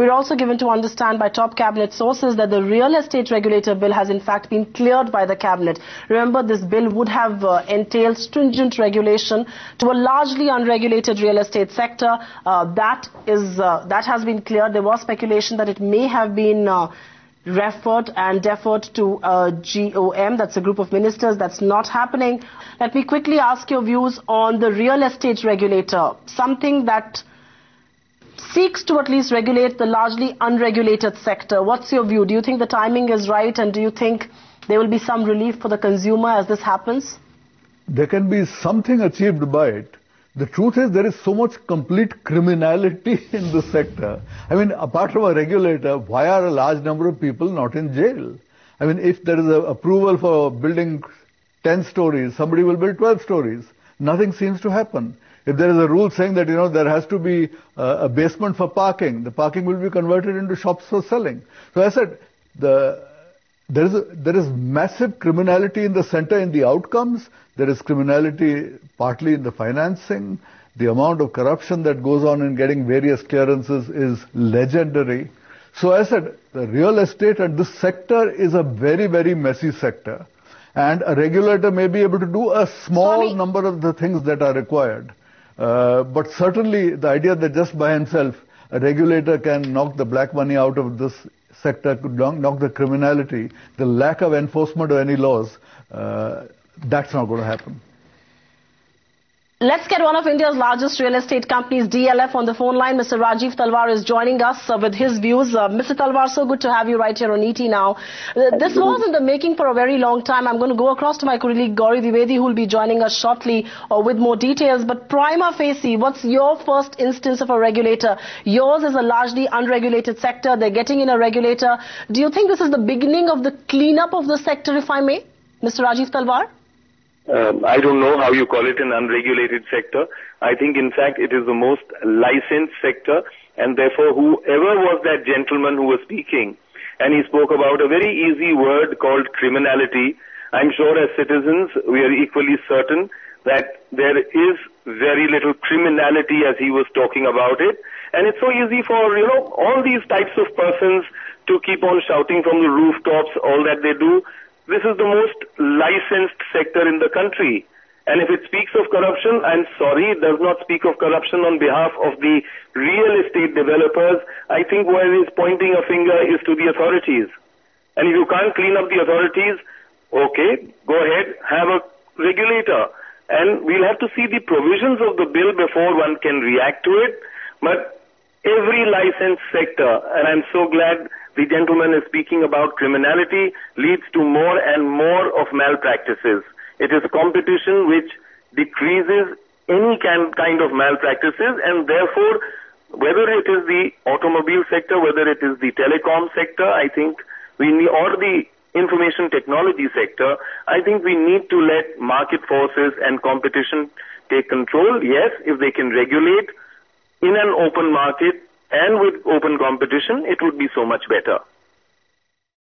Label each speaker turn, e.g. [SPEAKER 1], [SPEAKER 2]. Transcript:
[SPEAKER 1] We're also given to understand by top cabinet sources that the real estate regulator bill has in fact been cleared by the cabinet. Remember, this bill would have entailed stringent regulation to a largely unregulated real estate sector. That has been cleared. There was speculation that it may have been referred and deferred to GOM, that's a group of ministers. That's not happening. Let me quickly ask your views on the real estate regulator, something that seeks to at least regulate the largely unregulated sector. What's your view? Do you think the timing is right, and do you think there will be some relief for the consumer as this happens?
[SPEAKER 2] There can be something achieved by it. The truth is there is so much complete criminality in the sector. I mean, apart from a regulator, why are a large number of people not in jail? I mean, if there is an approval for building 10 stories, somebody will build 12 stories. Nothing seems to happen. If there is a rule saying that, there has to be a basement for parking, the parking will be converted into shops for selling. So I said, there is massive criminality in the center in the outcomes. There is criminality partly in the financing. The amount of corruption that goes on in getting various clearances is legendary. So I said, the real estate and this sector is a very, very messy sector. And a regulator may be able to do a small number of the things that are required. But certainly the idea that just by himself a regulator can knock the black money out of this sector, could knock the criminality, the lack of enforcement of any laws, that's not going to happen.
[SPEAKER 1] Let's get one of India's largest real estate companies, DLF, on the phone line. Mr. Rajiv Talwar is joining us with his views. Mr. Talwar, so good to have you right here on ET now. This was in the making for a very long time. I'm going to go across to my colleague Gauri Dwivedi, who will be joining us shortly with more details. But prima facie, what's your first instance of a regulator? Yours is a largely unregulated sector. They're getting in a regulator. Do you think this is the beginning of the cleanup of the sector, if I may? Mr. Rajiv Talwar?
[SPEAKER 3] I don't know how you call it an unregulated sector. I think, in fact, it is the most licensed sector, and therefore whoever was that gentleman who was speaking, and he spoke about a very easy word called criminality, I'm sure as citizens we are equally certain that there is very little criminality as he was talking about it. And it's so easy for, all these types of persons to keep on shouting from the rooftops all that they do. This is the most licensed sector in the country. And if it speaks of corruption, I'm sorry, it does not speak of corruption on behalf of the real estate developers. I think where it is pointing a finger is to the authorities. And if you can't clean up the authorities, okay, go ahead, have a regulator. And we'll have to see the provisions of the bill before one can react to it. But every licensed sector, and I'm so glad the gentleman is speaking about criminality, leads to more and more of malpractices. It is competition which decreases any kind of malpractices, and therefore, whether it is the automobile sector, whether it is the telecom sector, I think we need, or the information technology sector, I think we need to let market forces and competition take control. Yes, if they can regulate in an open market, and with open competition, it would be so much better.